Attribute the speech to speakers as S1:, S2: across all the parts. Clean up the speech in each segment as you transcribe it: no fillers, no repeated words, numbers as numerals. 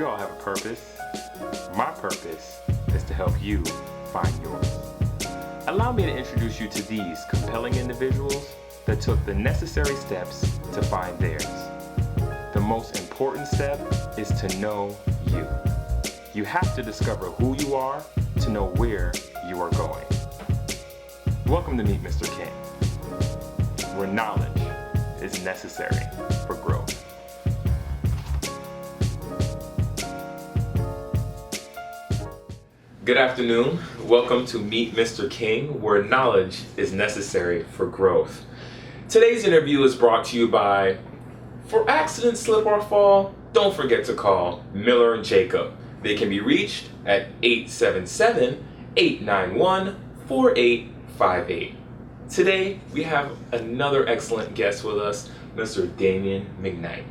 S1: We all have a purpose. My purpose is to help you find yours. Allow me to introduce you to these compelling individuals that took the necessary steps to find theirs. The most important step is to know you. You have to discover who you are to know where you are going. Welcome to Meet Mr. King, where knowledge is necessary for growth. Good afternoon. Welcome to Meet Mr. King, where knowledge is necessary for growth. Today's interview is brought to you by, for accident, slip, or fall, don't forget to call Miller and Jacob. They can be reached at 877-891-4858. Today, we have another excellent guest with us, Mr. Damien McKnight.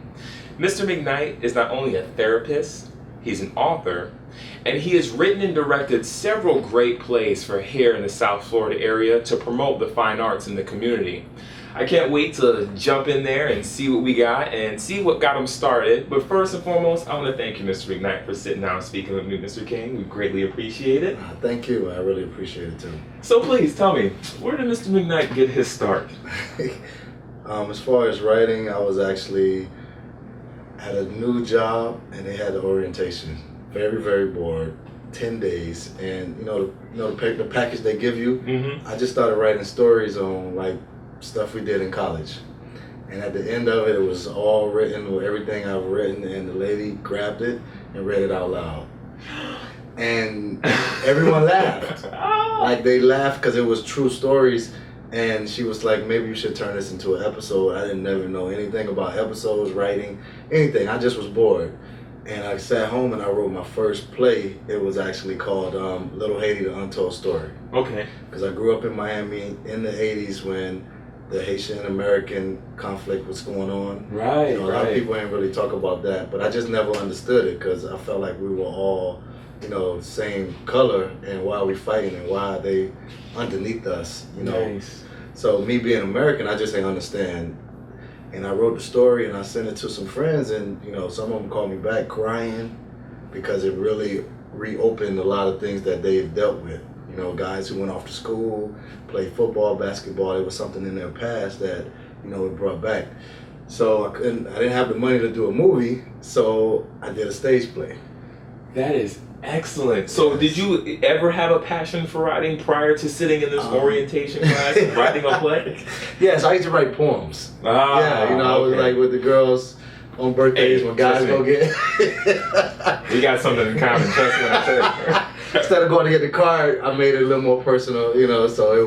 S1: Mr. McKnight is not only a therapist, he's an author, and he has written and directed several great plays for here in the South Florida area to promote the fine arts in the community. I can't wait to jump in there and see what we got and see what got him started. But first and foremost, I want to thank you, Mr. McKnight, for sitting down and speaking with me, Mr. King. We greatly appreciate it.
S2: Thank you. I really appreciate it too.
S1: So please tell me, where did Mr. McKnight get his start?
S2: As far as writing, I was actually at a new job and they had the orientation. Very, very bored. 10 days, and the package they give you.
S1: Mm-hmm.
S2: I just started writing stories on like stuff we did in college, and at the end of it, it was all written with everything I've written, and the lady grabbed it and read it out loud, and everyone laughed. Like they laughed because it was true stories, and she was like, maybe you should turn this into an episode. I didn't never know anything about episodes, writing, anything. I just was bored. And I sat home and I wrote my first play. It was actually called Little Haiti, The Untold Story.
S1: Okay.
S2: Because I grew up in Miami in the 80s when the Haitian-American conflict was going on.
S1: Right,
S2: a lot of people ain't really talk about that, but I just never understood it because I felt like we were all, same color, and why are we fighting and why are they underneath us,
S1: Nice.
S2: So me being American, I just didn't understand. And I wrote the story and I sent it to some friends, and some of them called me back crying because it really reopened a lot of things that they've dealt with. Guys who went off to school, played football, basketball, it was something in their past that, it brought back. So I didn't have the money to do a movie, so I did a stage play.
S1: That is excellent. So did you ever have a passion for writing prior to sitting in this orientation class and writing a play?
S2: Yes, I used to write poems. I was like with the girls on birthdays when guys go get.
S1: We got something in common, trust me when I tell you.
S2: Instead of going to get the card, I made it a little more personal, so it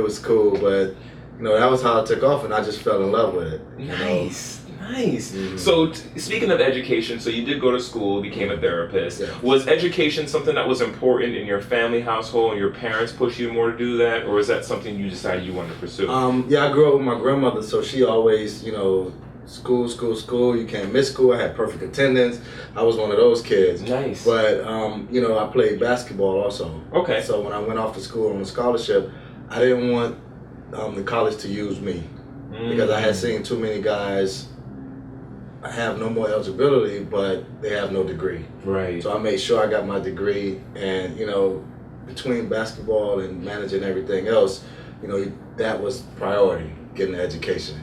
S2: was cool, but that was how it took off, and I just fell in love with it.
S1: Nice.
S2: Mm-hmm.
S1: So speaking of education, so you did go to school, became a therapist.
S2: Yeah.
S1: Was education something that was important in your family household, and your parents pushed you more to do that, or was that something you decided you wanted to pursue?
S2: I grew up with my grandmother, so she always, school, you can't miss school. I had perfect attendance. I was one of those kids.
S1: Nice.
S2: But, I played basketball also.
S1: Okay.
S2: So when I went off to school on a scholarship, I didn't want the college to use me because I had seen too many guys have no more eligibility, but they have no degree.
S1: Right.
S2: So I made sure I got my degree, and between basketball and managing everything else, that was priority, getting the education.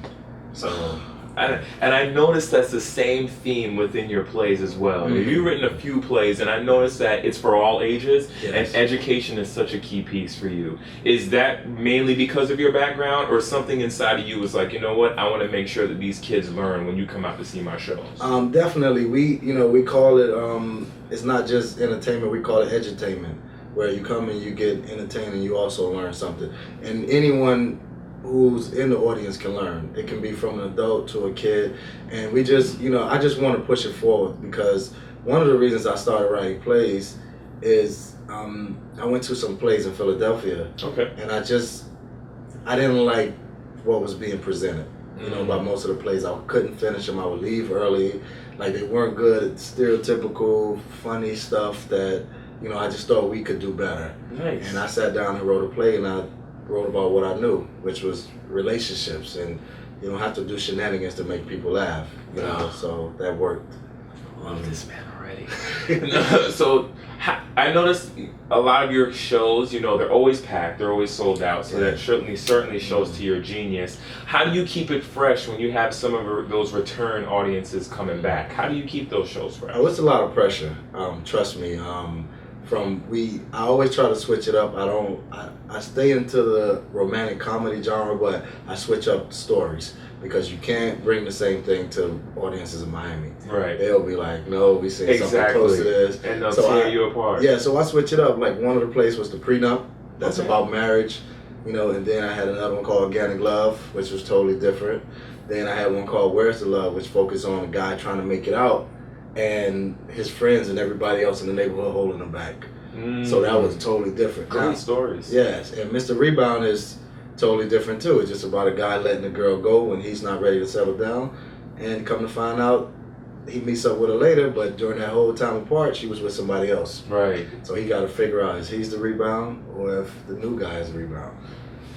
S2: So.
S1: And I noticed that's the same theme within your plays as well.
S2: Mm-hmm.
S1: You've written a few plays, and I noticed that it's for all ages,
S2: Yes.
S1: and education is such a key piece for you. Is that mainly because of your background, or something inside of you was like, you know what, I want to make sure that these kids learn when you come out to see my shows?
S2: Definitely. We call it, it's not just entertainment, we call it edutainment, where you come and you get entertained and you also learn something. And anyone who's in the audience can learn. It can be from an adult to a kid, and we just, I just want to push it forward because one of the reasons I started writing plays is I went to some plays in Philadelphia.
S1: Okay.
S2: And I didn't like what was being presented. By most of the plays, I couldn't finish them. I would leave early, like they weren't good. Stereotypical, funny stuff that I just thought we could do better.
S1: Nice.
S2: And I sat down and wrote a play, and I wrote about what I knew, which was relationships, and you don't have to do shenanigans to make people laugh, so that worked.
S1: love this man already. So I noticed a lot of your shows, you know, they're always packed, they're always sold out, so that certainly shows to your genius. How do you keep it fresh when you have some of those return audiences coming back? How do you keep those shows fresh?
S2: Oh, it's a lot of pressure. Trust me. I always try to switch it up. I stay into the romantic comedy genre, but I switch up stories because you can't bring the same thing to audiences in Miami.
S1: Right.
S2: They'll be like, no, we seen something close to this.
S1: And they'll tear you apart.
S2: Yeah, so I switch it up. Like one of the plays was The Prenup. That's about marriage. You know, and then I had another one called Organic Love, which was totally different. Then I had one called Where's the Love, which focused on a guy trying to make it out and his friends and everybody else in the neighborhood holding him back. So that was totally different.
S1: Great stories.
S2: Yes, and Mr. Rebound is totally different too. It's just about a guy letting a girl go when he's not ready to settle down, and come to find out he meets up with her later, but during that whole time apart, she was with somebody else.
S1: Right.
S2: So he got to figure out if he's the rebound or if the new guy is the rebound.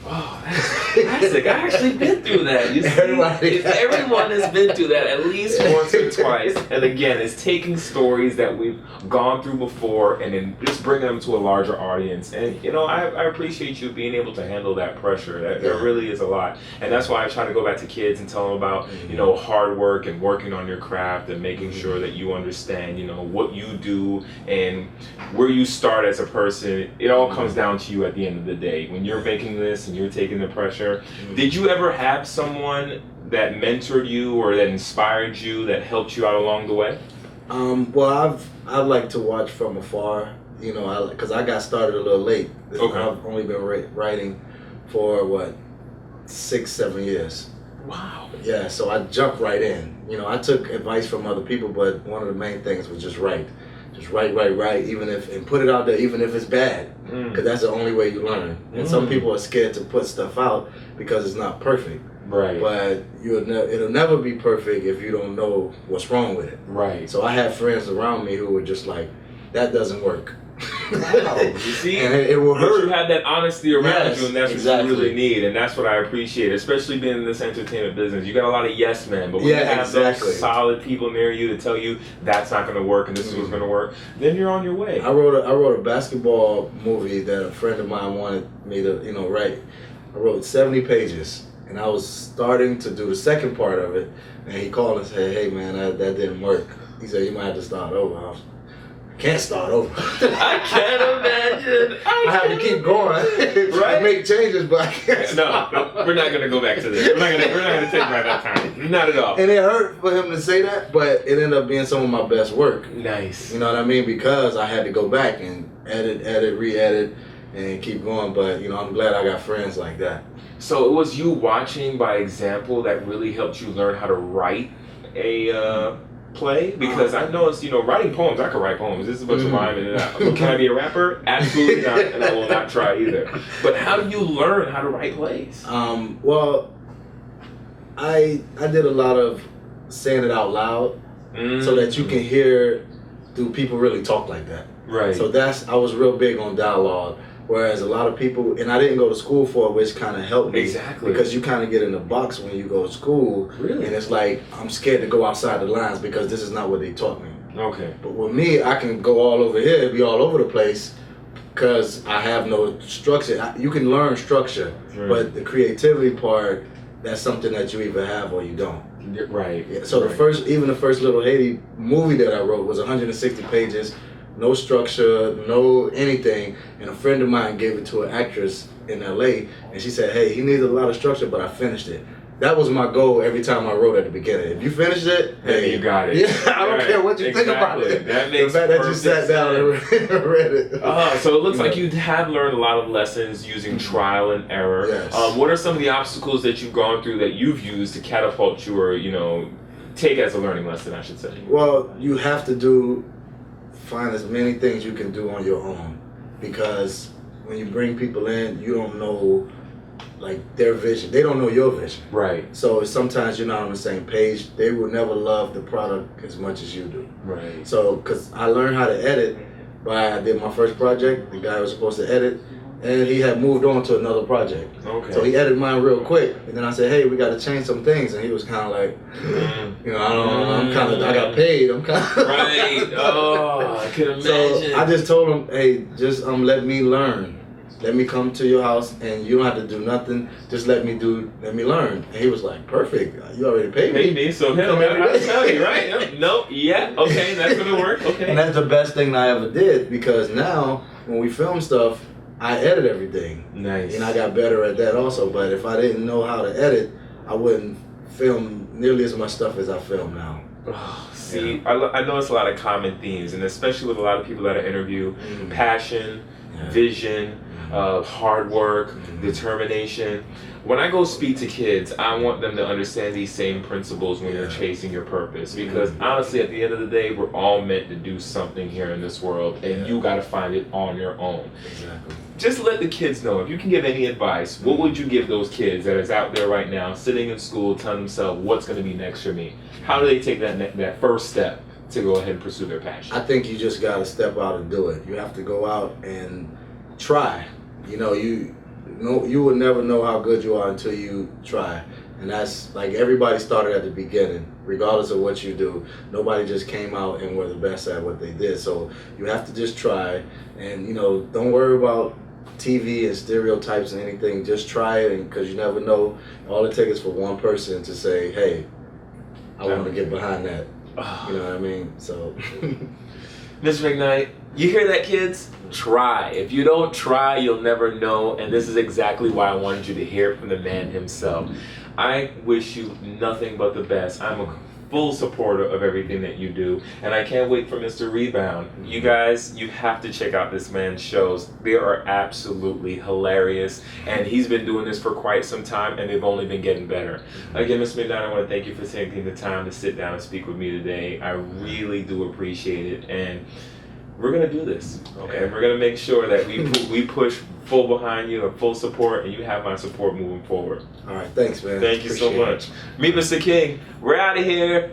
S1: Oh, that's classic. I actually been through that. You see, everyone has been through that at least once or twice. And again, it's taking stories that we've gone through before and then just bringing them to a larger audience. And, you know, I appreciate you being able to handle that pressure. There really is a lot. And that's why I try to go back to kids and tell them about, you know, hard work and working on your craft and making sure that you understand, you know, what you do and where you start as a person. It all comes down to you at the end of the day. When you're making this and you're taking the pressure, did you ever have someone that mentored you or that inspired you, that helped you out along the way?
S2: Well, I like to watch from afar, you know, because I got started a little late. I've only been writing for 6-7 years.
S1: Wow.
S2: Yeah, so I jumped right in. You know, I took advice from other people, but one of the main things was just write. Just write, and put it out there, even if it's bad, because that's the only way you learn. And some people are scared to put stuff out because it's not perfect.
S1: Right.
S2: But it'll never be perfect if you don't know what's wrong with it.
S1: Right.
S2: So I had friends around me who were just like, that doesn't work.
S1: Wow. You see?
S2: And it will hurt.
S1: You had that honesty around you, and that's what you really need, and that's what I appreciate, especially being in this entertainment business. You got a lot of yes men, but when you have those solid people near you to tell you that's not going to work and this is what's going to work, then you're on your way.
S2: I wrote a basketball movie that a friend of mine wanted me to, you know, write. I wrote 70 pages, and I was starting to do the second part of it, and he called and said, "Hey man, that didn't work." He said, "You might have to start over." Can't start over.
S1: I can't imagine.
S2: I have to keep going. Right? Make changes, but I can't.
S1: No, we're not gonna go back to this. We're not gonna take back that time. Not at all.
S2: And it hurt for him to say that, but it ended up being some of my best work.
S1: Nice.
S2: You know what I mean? Because I had to go back and edit, re-edit, and keep going. But you know, I'm glad I got friends like that.
S1: So it was you watching by example that really helped you learn how to write a play? Because I noticed, you know, writing poems, I can write poems. This is a bunch of rhyme and can I be a rapper? Absolutely not, and I will not try either. But how do you learn how to write plays?
S2: Well, I did a lot of saying it out loud so that you can hear, do people really talk like that?
S1: Right.
S2: So I was real big on dialogue. Whereas a lot of people, and I didn't go to school for it, which kind of helped me.
S1: Exactly.
S2: Because you kind of get in a box when you go to school.
S1: Really?
S2: And it's like, I'm scared to go outside the lines because this is not what they taught me.
S1: Okay.
S2: But with me, I can go all over here, be all over the place, because I have no structure. You can learn structure, but the creativity part, that's something that you either have or you don't.
S1: Right.
S2: Yeah, so the first Little Haiti movie that I wrote was 160 pages. No structure, no anything. And a friend of mine gave it to an actress in LA, and she said, "Hey, he needs a lot of structure, but I finished it." That was my goal every time I wrote at the beginning. If you finished it, hey,
S1: you got it.
S2: Yeah, I don't care what you think about it.
S1: That makes
S2: the fact that you sat down and read it.
S1: So it looks like you have learned a lot of lessons using trial and error.
S2: Yes.
S1: What are some of the obstacles that you've gone through that you've used to catapult you, or take as a learning lesson, I should say?
S2: Well, you have to find as many things you can do on your own, because when you bring people in, you don't know like their vision. They don't know your vision.
S1: Right.
S2: So sometimes you're not on the same page. They will never love the product as much as you do.
S1: Right.
S2: So, because I learned how to edit I did my first project. The guy was supposed to edit, and he had moved on to another project.
S1: Okay.
S2: So he edited mine real quick, and then I said, "Hey, we got to change some things," and he was kind of like, I'm kind I got paid. I'm kind of
S1: Right. Oh, I can imagine.
S2: So I just told him, hey, just let me learn. Let me come to your house, and you don't have to do nothing. Just let me learn. And he was like, perfect. You already paid me.
S1: Paid me, so hell, I'll tell you, right? Yep. No, yeah, okay, that's gonna work. Okay.
S2: And that's the best thing I ever did, because now when we film stuff, I edit everything.
S1: Nice.
S2: And I got better at that also. But if I didn't know how to edit, I wouldn't film nearly as much stuff as I film now.
S1: Oh, see, I know it's a lot of common themes, and especially with a lot of people that I interview, passion, vision, hard work, determination. When I go speak to kids, I want them to understand these same principles when you're chasing your purpose. Because honestly, at the end of the day, we're all meant to do something here in this world, and you got to find it on your own.
S2: Exactly.
S1: Just let the kids know. If you can give any advice, what would you give those kids that is out there right now, sitting in school, telling themselves, what's going to be next for me? How do they take that first step to go ahead and pursue their passion?
S2: I think you just got to step out and do it. You have to go out and try. You will never know how good you are until you try. And that's like everybody started at the beginning, regardless of what you do. Nobody just came out and were the best at what they did. So you have to just try, and don't worry about TV and stereotypes and anything. Just try it, because you never know. All it takes is for one person to say, hey, I want to get behind that. You know what I mean? So
S1: Mr. McKnight, you hear that, kids? Try. If you don't try, you'll never know. And this is exactly why I wanted you to hear from the man himself. I wish you nothing but the best. I'm a full supporter of everything that you do, and I can't wait for Mr. Rebound. You guys, you have to check out this man's shows. They are absolutely hilarious, and he's been doing this for quite some time, and they've only been getting better. Again, Mr. McKnight, I want to thank you for taking the time to sit down and speak with me today. I really do appreciate it, and we're gonna do this, okay? And we're gonna make sure that we push full behind you and full support, and you have my support moving forward.
S2: All right, thanks, man.
S1: Thank you so much. Meet Mr. King. We're out of here.